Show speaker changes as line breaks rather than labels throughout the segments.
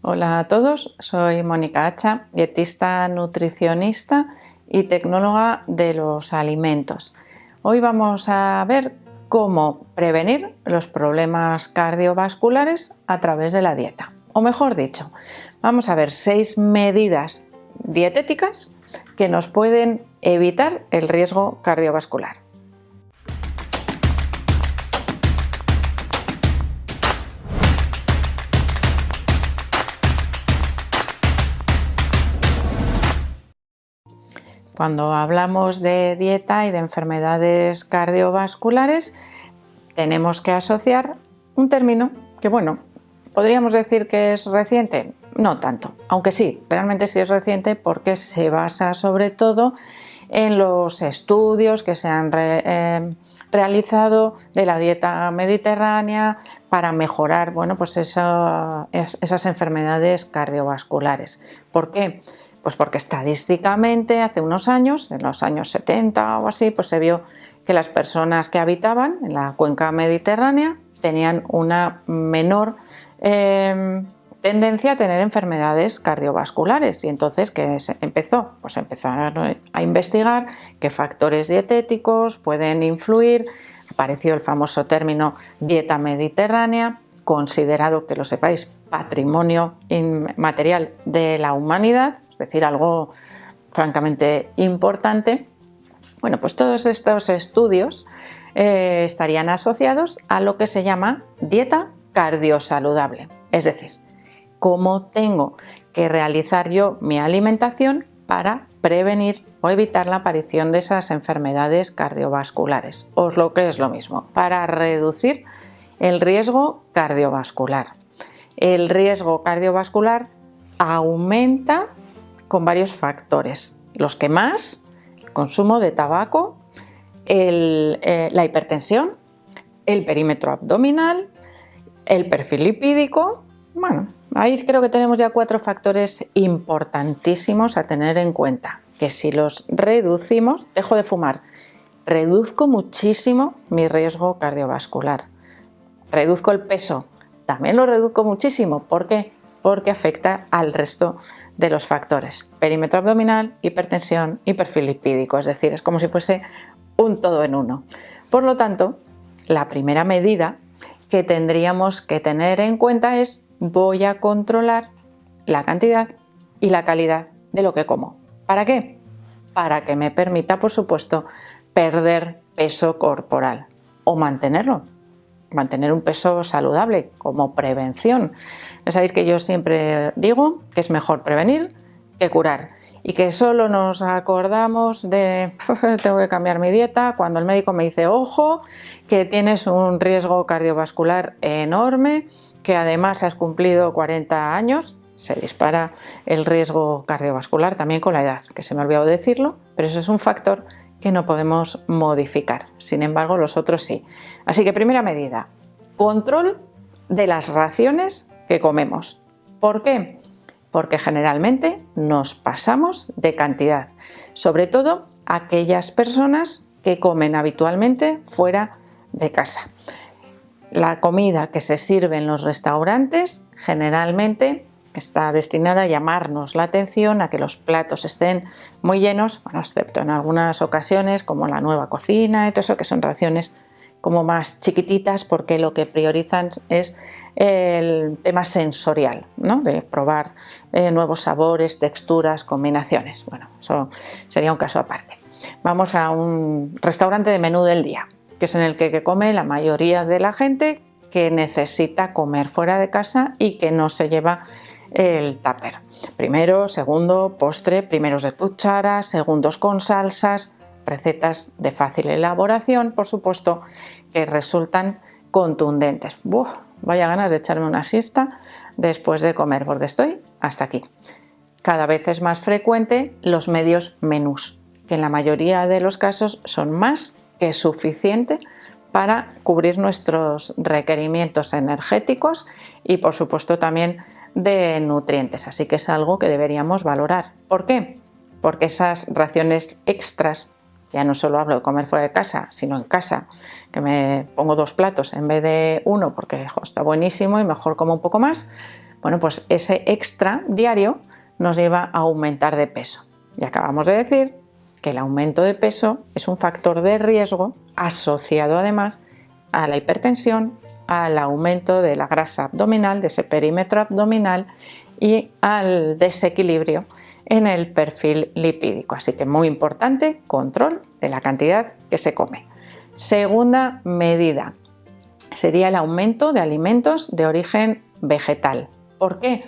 Hola a todos, soy Mónica Hacha, dietista, nutricionista y tecnóloga de los alimentos. Hoy vamos a ver cómo prevenir los problemas cardiovasculares a través de la dieta. O mejor dicho, vamos a ver 6 medidas dietéticas que nos pueden evitar el riesgo cardiovascular. Cuando hablamos de dieta y de enfermedades cardiovasculares, tenemos que asociar un término que, podríamos decir que es reciente, no tanto, aunque sí, realmente sí es reciente porque se basa sobre todo en los estudios que se han realizado de la dieta mediterránea para mejorar esas enfermedades cardiovasculares. ¿Por qué? Pues porque estadísticamente hace unos años, en los años 70 o así, pues se vio que las personas que habitaban en la cuenca mediterránea tenían una menor tendencia a tener enfermedades cardiovasculares, y entonces ¿qué se empezó? Pues empezaron a investigar qué factores dietéticos pueden influir. Apareció el famoso término dieta mediterránea, considerado, que lo sepáis, patrimonio inmaterial de la humanidad, es decir, algo francamente importante. Bueno, pues todos estos estudios estarían asociados a lo que se llama dieta cardiosaludable, es decir, cómo tengo que realizar yo mi alimentación para prevenir o evitar la aparición de esas enfermedades cardiovasculares, o lo que es lo mismo, para reducir el riesgo cardiovascular. El riesgo cardiovascular aumenta con varios factores. Los que más: el consumo de tabaco, la hipertensión, el perímetro abdominal, el perfil lipídico. Bueno, ahí creo que tenemos ya 4 factores importantísimos a tener en cuenta, que si los reducimos, dejo de fumar, reduzco muchísimo mi riesgo cardiovascular. Reduzco el peso, también lo reduzco muchísimo. ¿Por qué? Porque afecta al resto de los factores: perímetro abdominal, hipertensión y perfil lipídico, es decir, es como si fuese un todo en uno. Por lo tanto, la primera medida que tendríamos que tener en cuenta es: voy a controlar la cantidad y la calidad de lo que como. ¿Para qué? Para que me permita, por supuesto, perder peso corporal o mantener un peso saludable como prevención. Ya sabéis que yo siempre digo que es mejor prevenir que curar, y que solo nos acordamos de tengo que cambiar mi dieta cuando el médico me dice: ojo, que tienes un riesgo cardiovascular enorme, que además has cumplido 40 años. Se dispara el riesgo cardiovascular también con la edad, que se me ha olvidado decirlo, pero eso es un factor que no podemos modificar. Sin embargo, los otros sí. Así que primera medida: control de las raciones que comemos. ¿Por qué? Porque generalmente nos pasamos de cantidad, sobre todo aquellas personas que comen habitualmente fuera de casa. La comida que se sirve en los restaurantes generalmente está destinada a llamarnos la atención, a que los platos estén muy llenos, excepto en algunas ocasiones como la nueva cocina y todo eso, que son raciones como más chiquititas, porque lo que priorizan es el tema sensorial, ¿no? De probar nuevos sabores, texturas, combinaciones. Bueno, eso sería un caso aparte. Vamos a un restaurante de menú del día, que es en el que come la mayoría de la gente que necesita comer fuera de casa y que no se lleva el tupper. Primero, segundo, postre, primeros de cuchara, segundos con salsas, recetas de fácil elaboración, por supuesto, que resultan contundentes. Vaya ganas de echarme una siesta después de comer, porque estoy hasta aquí. Cada vez es más frecuente los medios menús, que en la mayoría de los casos son más que suficiente para cubrir nuestros requerimientos energéticos y, por supuesto, también de nutrientes. Así que es algo que deberíamos valorar. ¿Por qué? Porque esas raciones extras, ya no solo hablo de comer fuera de casa, sino en casa, que me pongo 2 platos en vez de 1 porque está buenísimo y mejor como un poco más, Bueno, pues ese extra diario nos lleva a aumentar de peso. Y acabamos de decir que el aumento de peso es un factor de riesgo asociado además a la hipertensión, al aumento de la grasa abdominal, de ese perímetro abdominal y al desequilibrio en el perfil lipídico. Así que muy importante, control de la cantidad que se come. Segunda medida sería el aumento de alimentos de origen vegetal. ¿Por qué?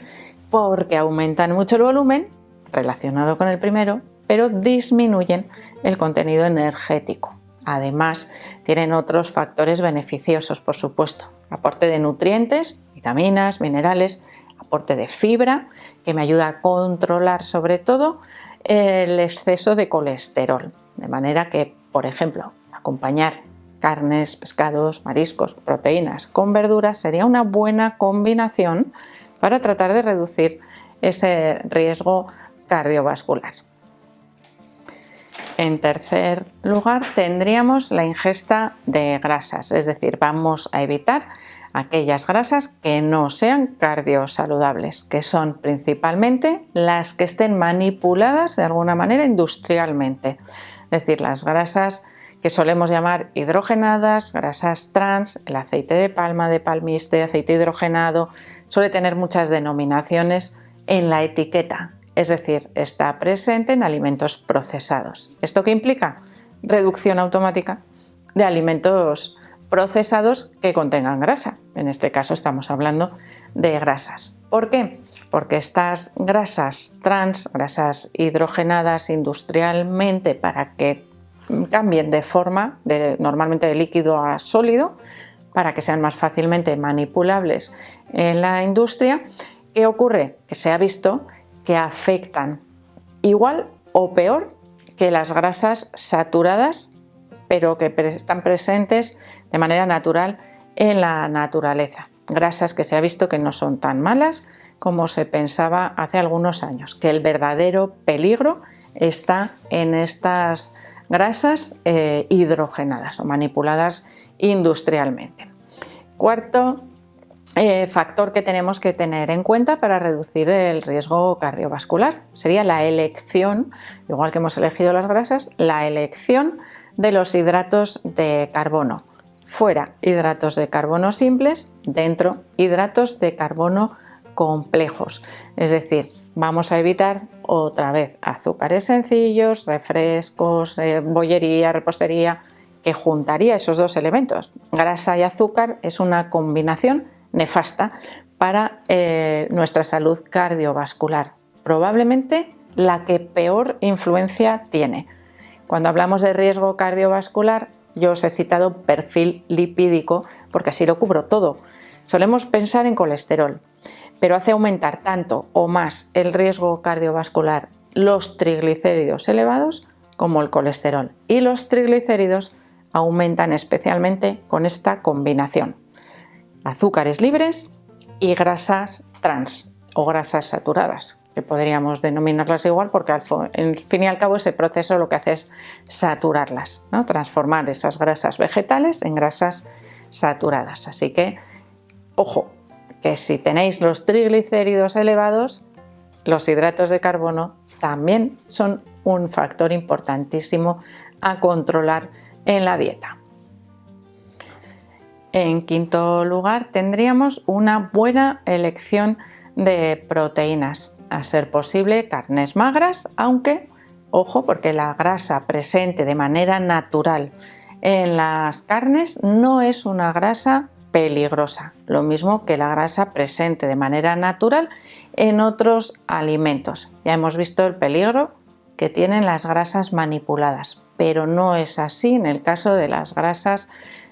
Porque aumentan mucho el volumen, relacionado con el primero, pero disminuyen el contenido energético. Además, tienen otros factores beneficiosos, por supuesto. Aporte de nutrientes, vitaminas, minerales, aporte de fibra, que me ayuda a controlar sobre todo el exceso de colesterol. De manera que, por ejemplo, acompañar carnes, pescados, mariscos, proteínas con verduras sería una buena combinación para tratar de reducir ese riesgo cardiovascular. En tercer lugar, tendríamos la ingesta de grasas, es decir, vamos a evitar aquellas grasas que no sean cardiosaludables, que son principalmente las que estén manipuladas de alguna manera industrialmente, es decir, las grasas que solemos llamar hidrogenadas, grasas trans, el aceite de palma, de palmiste, aceite hidrogenado, suele tener muchas denominaciones en la etiqueta, es decir, está presente en alimentos procesados. ¿Esto qué implica? Reducción automática de alimentos procesados que contengan grasa. En este caso estamos hablando de grasas. ¿Por qué? Porque estas grasas trans, grasas hidrogenadas industrialmente para que cambien de forma, normalmente de líquido a sólido, para que sean más fácilmente manipulables en la industria. ¿Qué ocurre? Que se ha visto que afectan igual o peor que las grasas saturadas, pero que están presentes de manera natural en la naturaleza. Grasas que se ha visto que no son tan malas como se pensaba hace algunos años, que el verdadero peligro está en estas grasas hidrogenadas o manipuladas industrialmente. Cuarto factor que tenemos que tener en cuenta para reducir el riesgo cardiovascular sería la elección, igual que hemos elegido las grasas, la elección de los hidratos de carbono. Fuera hidratos de carbono simples, dentro hidratos de carbono complejos. Es decir, vamos a evitar otra vez azúcares sencillos, refrescos, bollería, repostería, que juntaría esos dos elementos. Grasa y azúcar es una combinación nefasta para nuestra salud cardiovascular. Probablemente la que peor influencia tiene. Cuando hablamos de riesgo cardiovascular, yo os he citado perfil lipídico porque así lo cubro todo. Solemos pensar en colesterol, pero hace aumentar tanto o más el riesgo cardiovascular los triglicéridos elevados como el colesterol. Y los triglicéridos aumentan especialmente con esta combinación: azúcares libres y grasas trans o grasas saturadas, que podríamos denominarlas igual porque al fin y al cabo ese proceso lo que hace es saturarlas, ¿no? Transformar esas grasas vegetales en grasas saturadas. Así que, ojo, que si tenéis los triglicéridos elevados, los hidratos de carbono también son un factor importantísimo a controlar en la dieta. En quinto lugar, tendríamos una buena elección de proteínas, a ser posible carnes magras, aunque, ojo, porque la grasa presente de manera natural en las carnes no es una grasa peligrosa, lo mismo que la grasa presente de manera natural en otros alimentos. Ya hemos visto el peligro que tienen las grasas manipuladas, pero no es así en el caso de las grasas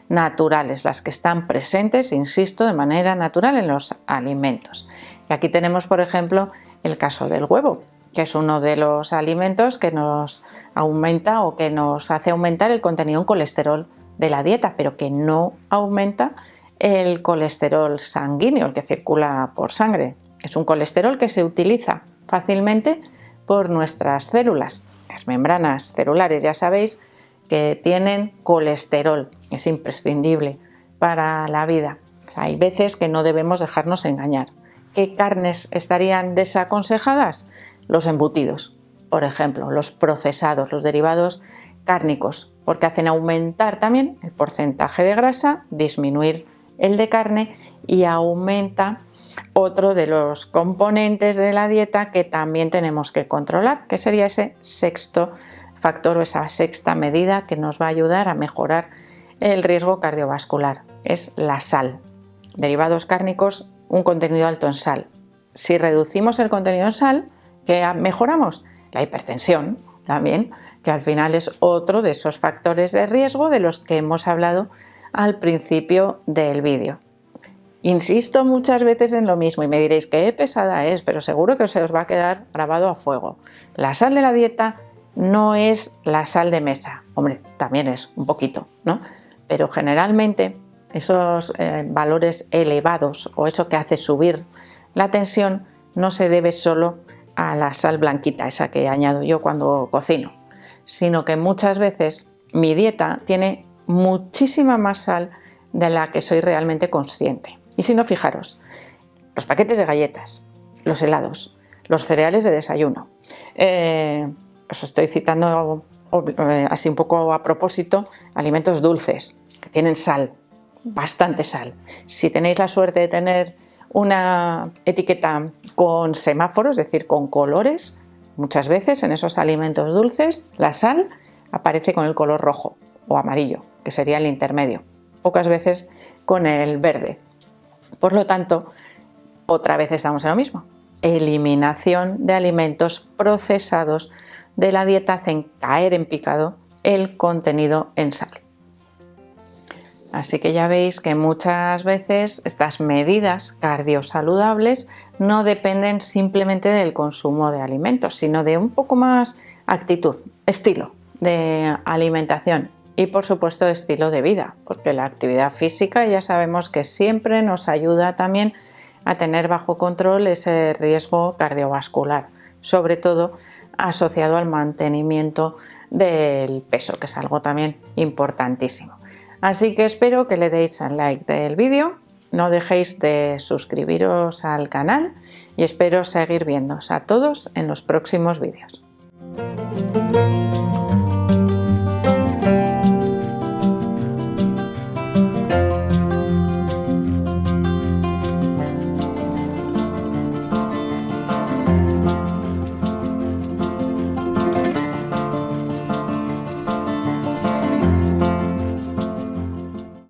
naturales, las que están presentes, insisto, de manera natural en los alimentos. Y aquí tenemos, por ejemplo, el caso del huevo, que es uno de los alimentos que nos aumenta o que nos hace aumentar el contenido en colesterol de la dieta, pero que no aumenta el colesterol sanguíneo, el que circula por sangre. Es un colesterol que se utiliza fácilmente por nuestras células. Las membranas celulares, ya sabéis, que tienen colesterol, es imprescindible para la vida. O sea, hay veces que no debemos dejarnos engañar. ¿Qué carnes estarían desaconsejadas? Los embutidos, por ejemplo, los procesados, los derivados cárnicos, porque hacen aumentar también el porcentaje de grasa, disminuir el de carne y aumenta otro de los componentes de la dieta que también tenemos que controlar, que sería ese sexto factor o esa sexta medida que nos va a ayudar a mejorar el riesgo cardiovascular, es la sal. Derivados cárnicos, un contenido alto en sal. Si reducimos el contenido en sal, ¿qué mejoramos? La hipertensión también, que al final es otro de esos factores de riesgo de los que hemos hablado al principio del vídeo. Insisto muchas veces en lo mismo y me diréis qué pesada es, pero seguro que se os va a quedar grabado a fuego. La sal de la dieta no es la sal de mesa. Hombre, también es un poquito, ¿no? Pero generalmente esos valores elevados o eso que hace subir la tensión no se debe solo a la sal blanquita, esa que añado yo cuando cocino, sino que muchas veces mi dieta tiene muchísima más sal de la que soy realmente consciente. Y si no, fijaros, los paquetes de galletas, los helados, los cereales de desayuno. Os estoy citando así un poco a propósito, alimentos dulces que tienen sal, bastante sal. Si tenéis la suerte de tener una etiqueta con semáforos, es decir, con colores, muchas veces en esos alimentos dulces la sal aparece con el color rojo o amarillo, que sería el intermedio, pocas veces con el verde. Por lo tanto, otra vez estamos en lo mismo. Eliminación de alimentos procesados de la dieta hacen caer en picado el contenido en sal. Así que ya veis que muchas veces estas medidas cardiosaludables no dependen simplemente del consumo de alimentos, sino de un poco más actitud, estilo de alimentación y por supuesto estilo de vida, porque la actividad física ya sabemos que siempre nos ayuda también a tener bajo control ese riesgo cardiovascular, sobre todo asociado al mantenimiento del peso, que es algo también importantísimo. Así que espero que le deis al like del vídeo, no dejéis de suscribiros al canal y espero seguir viéndoos a todos en los próximos vídeos.